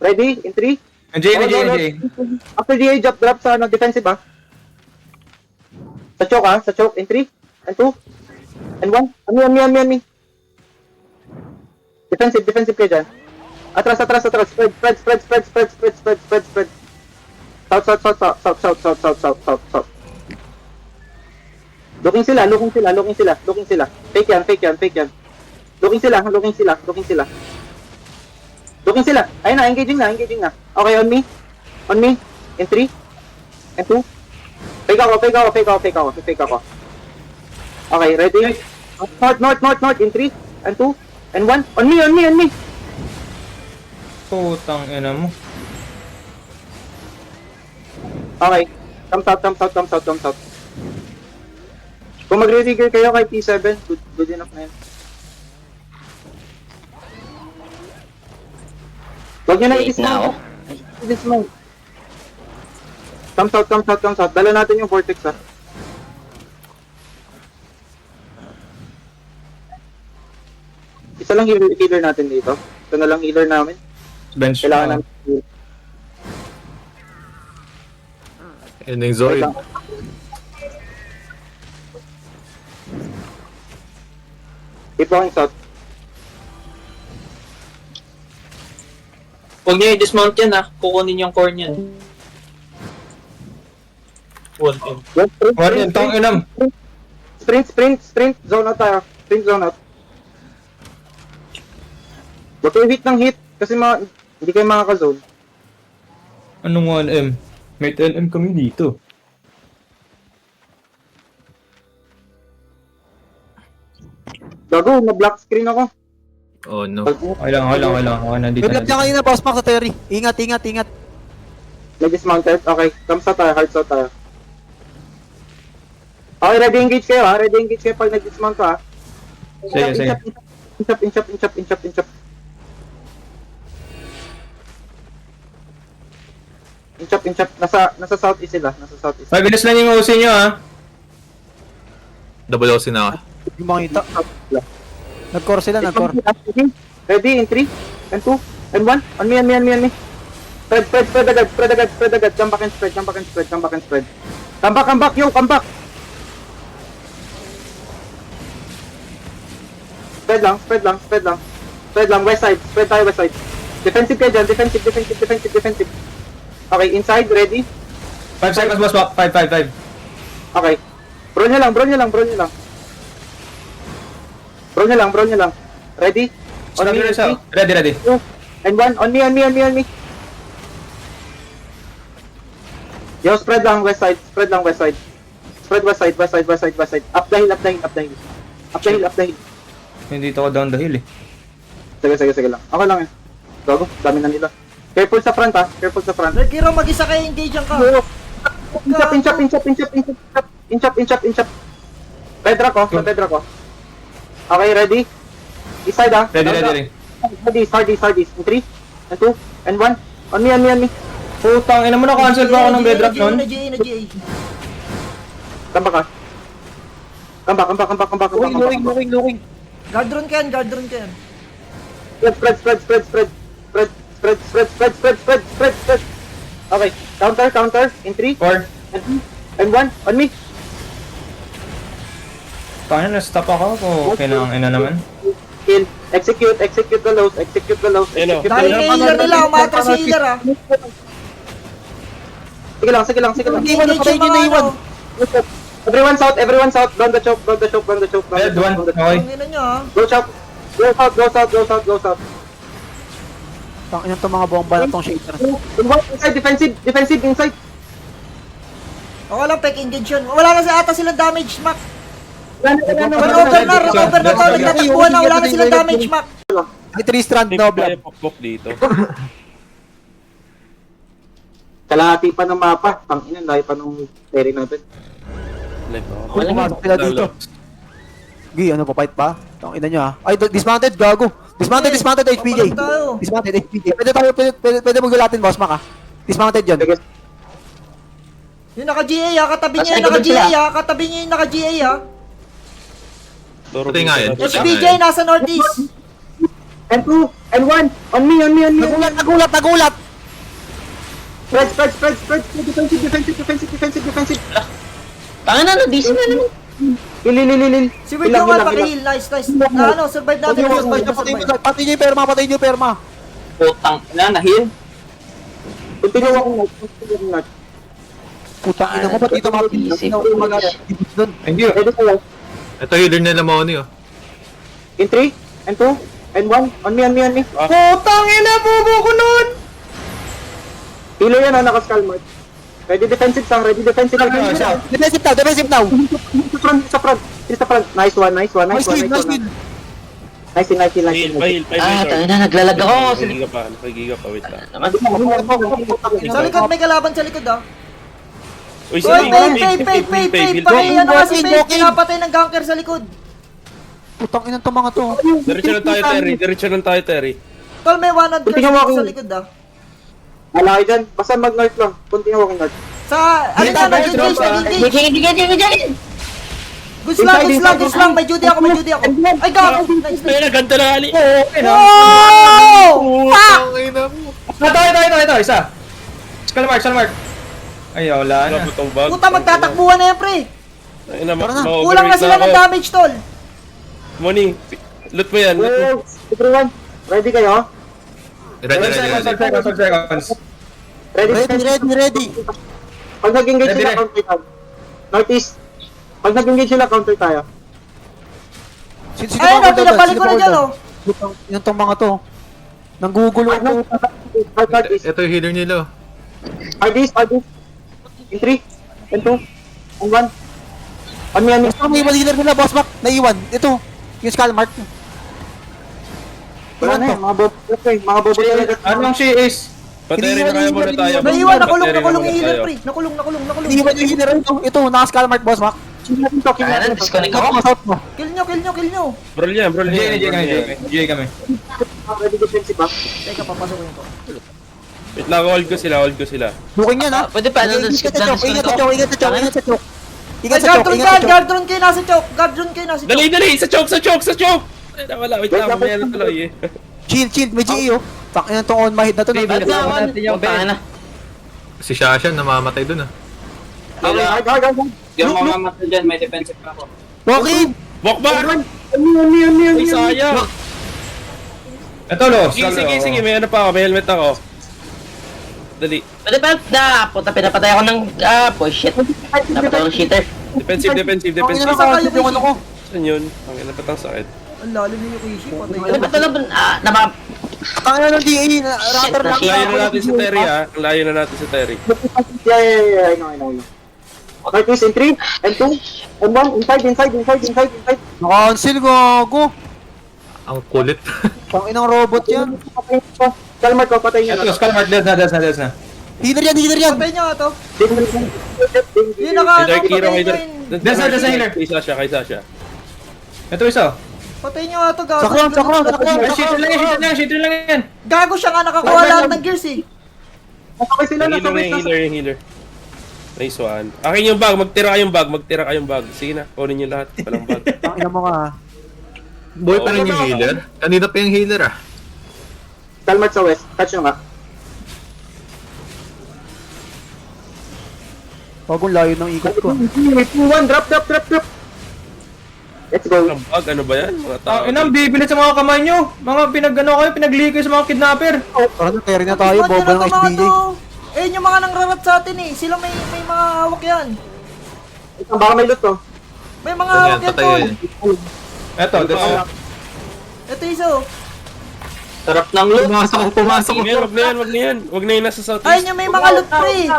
Ready? In 3. NJ, NJ, NJ. After DA, drop sa ano, defensive ah. Sa choke ah, sa choke. In 3, and 2, and 1. On me. Defensive kayo dyan. Atras. Spread. South. Looking sila. Fake yan. Looking sila. Ayun na, engaging na. Okay, on me. In 3, and 2. Fake ako. Okay, ready? North. In 3, and 2, and 1. On me. Putang ina mo. Okay. Comes out. Kung magre-trigger kayo kay T7, good enough na yun. Huwag nyo na i-dismount. Comes out. Dala natin yung vortex ah. Isa lang healer natin dito. Ito na lang healer namin. Bench. Kailangan namin heal. Yan yung Zoid. Keep walking south. Huwag niyo i-dismount yan ah. Kukunin yung core niyan. Wall in. War yun, tang inam. Sprint. Zone out tayo. Zone out. Huwag kayo hit ng hit. Kasi hindi kayo makaka-zone. Anong 1M? May 10M kami dito. Gago, na-black screen ako. Oh no. Okay lang. Okay, nandito May block niya kanina, boss Max sa Terry. Ingat. Nag-dismounted. Okay, comes out tayo. Hearts out tayo. Okay, ready engage kayo ha. Pag nag-dismount ka ha. Sige. Inchap. Inchap. Nasa southeast sila. Mabilis lang yung OC nyo ha. Double OC na ako. Yung makita. Nag-core sila. Ready in 3, and 2, and 1. On me. Spread agad. Jump back and spread. Come back. Spread lang, west side. Spread tayo west side. Defensive kayo dyan. Defensive. Okay, inside, ready? 5 seconds, boss. 5. Okay. Bro nyo lang. Ready? On me, in 3, Ready. 2, and 1. On me. Yo, spread lang west side. Spread west side. Up the hill. Hindi to ako down the hill eh. Sige lang. Okay lang yan. Gago, dami na nila. Careful sa front ha. Red Hero, mag-isa kayo engage ang ka. Inchap. Pedra ko. Okay, ready? East side ha. Ready. Hardys. In 3, and 2, and 1. On me. Putang ina mo na, cancel pa ako ng bedrock nun. Na GA. Come back. Looking. Guard run ka yan. Spread. Okay, counter. In 3, 4. and 1. On me. Kaya na-stop ako. Okay na ang ina naman. Kill. Execute the lows. Dahil kay healer nila, umatras si healer ah. Sige lang. Engage nyo na iwan. Everyone south. Ground the choke. Red 1. Okay. Ang ina nyo ah. Go south. Tangin to mga bomba na tong shaker. Inside, defensive inside. Okay lang, pek engage yun. Wala na sa ata silang damage, Mac. Run Run over na to. Nagtatakbuhan na, wala na silang damage, Mac. May 3 strand, no block. Pokpok dito. Kalahati pa ng mapa. Tangina, dahil pa nung ferry natin. Pumasok sila dito. Gi, ano pa, fight pa? Tangina nyo ha. Ay, dismounted, gago. Dismounted HPJ. Tayo. Dismounted HPJ. Pwede magulatin, boss Mac ha. Dismounted yun. Yung naka-GA ha, katabi niya yung naka-GA ha. Pati nga yan. SBJ nasa northeast. and 2, and 1. On me. Nagulat! Spread. Defensive. Tanga na, DC na naman. Lil. Si Wade yung pakihil. Nice. Survive natin. Survive. Pati niyo yung perma. Putang ina, na-heal. Continue akong night. Putang ina mo, ba't dito Easy. doon? Thank you. Ready sa'yo. Ito healer nila Maoni oh. In 3, and 2, and 1. On me. Putang ina, bubo ko nun! Healer yan, naka-skull mark. Ready defensive sang, Defensive now. Sa front. Nice one. Nice win. Nice Heal, pa-heal, Tanga na, naglalag ako. Nakigiga pa, wait lang. Naman. Sa likod, may kalaban sa likod ah. Uy, Uy, Pay! Pakiyan na kasi Pay! Pinapatay ng ganker sa likod. Putang ina to mga to. Diretso lang tayo, Terry. Tol, may 100 Tingnan mo ako. sa likod ah. Wala kayo dyan. Basta mag-north lang. Continue walking north. Sa, ano na, nag-engage. Goods lang. May Judy ako. Ay, gago. Nice. Ayun na, ganda na hali. Wow! Fuck! Ito, isa. Skull mark. Ay, wala na. Butong bag. Puta, magtatakbuhan na yan, pre. Ayun na, Tara na. Kulang na sila ng damage, tol. Moni, loot mo yan. Loot mo. Everyone, ready kayo? Ready. Seconds. Ready. Pag nag-engage Ready, sila, ready. counter tayo. Northeast. Pag nag-engage sila, counter tayo. Ayun na, pinabalik ko na dyan, oh. Yung tong mga to. Nanggugulo ako. Northeast. Ito yung healer nila oh. Northeast. In 3, and 2, and 1. On me. Basta may iwan healer nila, boss back. Naiwan. Ito. Yung skull mark. Wala na yun, mga bobo talaga. Anong she is? Pateri na kaya muna tayo. Naiwan, nakulong Pateri na yung muna healer, tayo. pre. Nakulong. Naiwan yung healer ito. Ito, naka-skull mark, boss back. Tanga na, disconnect ako. South mo. Kill nyo. Bro yan. GA kami. Ready defensive ha? Teka, papasukin ko. Wait lang, hold ko sila. Booking yan, ha? Pwede pa, ano, Ingat sa choke. Ingat sa choke. Guardron kayo nasa choke. Dali! Sa choke! Ay, nawala. Wait lang, mamaya na tuloy eh. Chill. May GE, oh. Takin na itong on my head na to. Tanga na. Si Shasha namamatay dun ah. Hard. Yung mga mata dyan, may defensive pa ako. Walking! Walk back! On me. Ay, sayang! Ito, Los. Sige, may ano pa ako, may helmet ako. Dali. Pwede pa, puta, pinapatay ako ng, shit. Napatay ako ng cheater. Defensive. Takin na naka-save yung ano ko. Saan yun? Ang ina patang sakit. Ang lalim niyo yung Ishi, patay Pwede pa talaga, Takin na ng DA. Ratter lang. Ang layo na natin sa Terry ha. Ang layo na natin sa Terry. Yeah. I know. Northeast in 3, and 2, and 1. Inside. Naka-cancel, gago. Ang kulit. Tanginang robot yan. Kalmar ko, patay niya Ito, na. skull mark. Dead na. Healer yan. Patay nyo nga to. Yung May Dark Hero, may Dark. Desa healer. Kay Sasha. Ito isa. Patay nyo nga to, gago. Sakram. Ay, cheater lang yan. Gago siya nga, nakakuha lahat ng gears eh. Nasakay sila, Yung healer. Nice one. Akin yung bag, magtira kayong bag. Sige na, kunin yung lahat. Walang bag. Tangina mo nga. Boy pa rin yung healer. Kanina pa yung healer ah. Kalmar sa west. Touch nyo nga. Bagong layo ng ikot ko. 2-1, drop. Let's go. Walang bag, ano ba yan? Mga tao. Inang bibilit sa mga kamay nyo. Mga pinaglihi kayo sa mga kidnapper. Tara na, carry na tayo. Dismount Bobo nyo na ng to, mga SBJ. to. Eh, yung mga nangrarat sa atin eh. Sila may mga hawak yan. Baka may loot to. May mga Ayan, hawak yan, patay tol. yun. Ito, Ito isa oh. Sarap ng loot. Pumasok. Wag na yan. Wag na yun nasa southeast. Ayun yung may mga loot pre.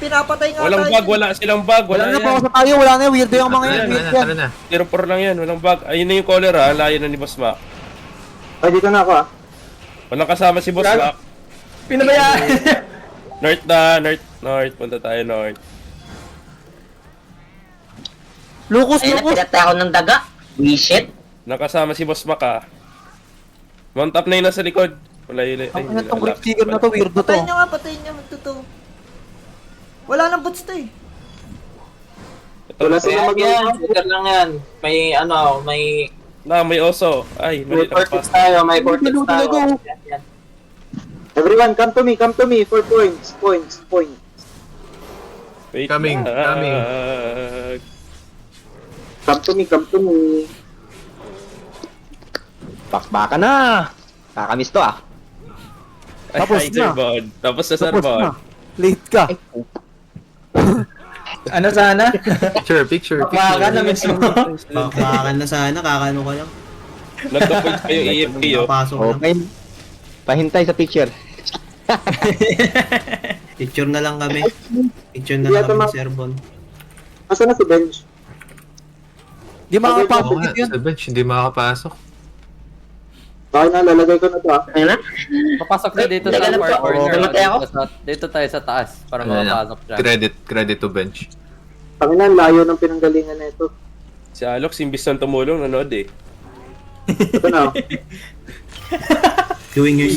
Pinapatay nga Walang tayo. bag, wala silang bag. Wala Wala na po yan. sa tayo. Wala na. Weirdo yung mga yan. Weird yan. Tara na. 0-4 lang yan, walang bag. Ayun na yung caller ha, layo na ni Boss Mac. Ay, dito na ako ah. Walang kasama si Boss Mac. Pinabayaan. North. Punta tayo north. Lucas. Ayun na, pinatay ako ng daga. Shit. Nakasama si Boss Mac ha. Mount up na yun nasa likod. Wala yun. Ang ina tong grip sticker na to. Weirdo to. Patayin nyo nga, patayin nyo. Magtuto. Wala nang boots to eh. Wala sila Yan, shooter lang yan. May Na, may oso. Ay, May mali vortex nakapasok. tayo, may vortex tayo. Yan. Everyone, come to me for points. Wait Coming, lang. coming. Come to me. Bakbaka na! Kakamiss to ah. Tapos Ay, na. Serbon. Tapos na Tapos Serbon. na. Late ka. Ano sana? Picture. Baka na mismo. Bakakan na sana, kakano ko lang. Nagka-point kayo EFK oh. Papasok lang. Okay. Pahintay sa picture. Picture na lang kami. Picture na Hindi lang ata kami, ma- Serbon. Asa na si Benj? Di makakapasok Oo nga, yun. sa bench, hindi makakapasok. Bakit na, lalagay ko na to ah. Ano na? Papasok na dito sa Teka lang far po. corner. Namatay ako. Dito tayo sa taas para makapasok siya. Credit to bench. Panginan, layo ng pinanggalingan na ito. Si Alox, imbis na tumulong, nanood eh. Ito na. Doing your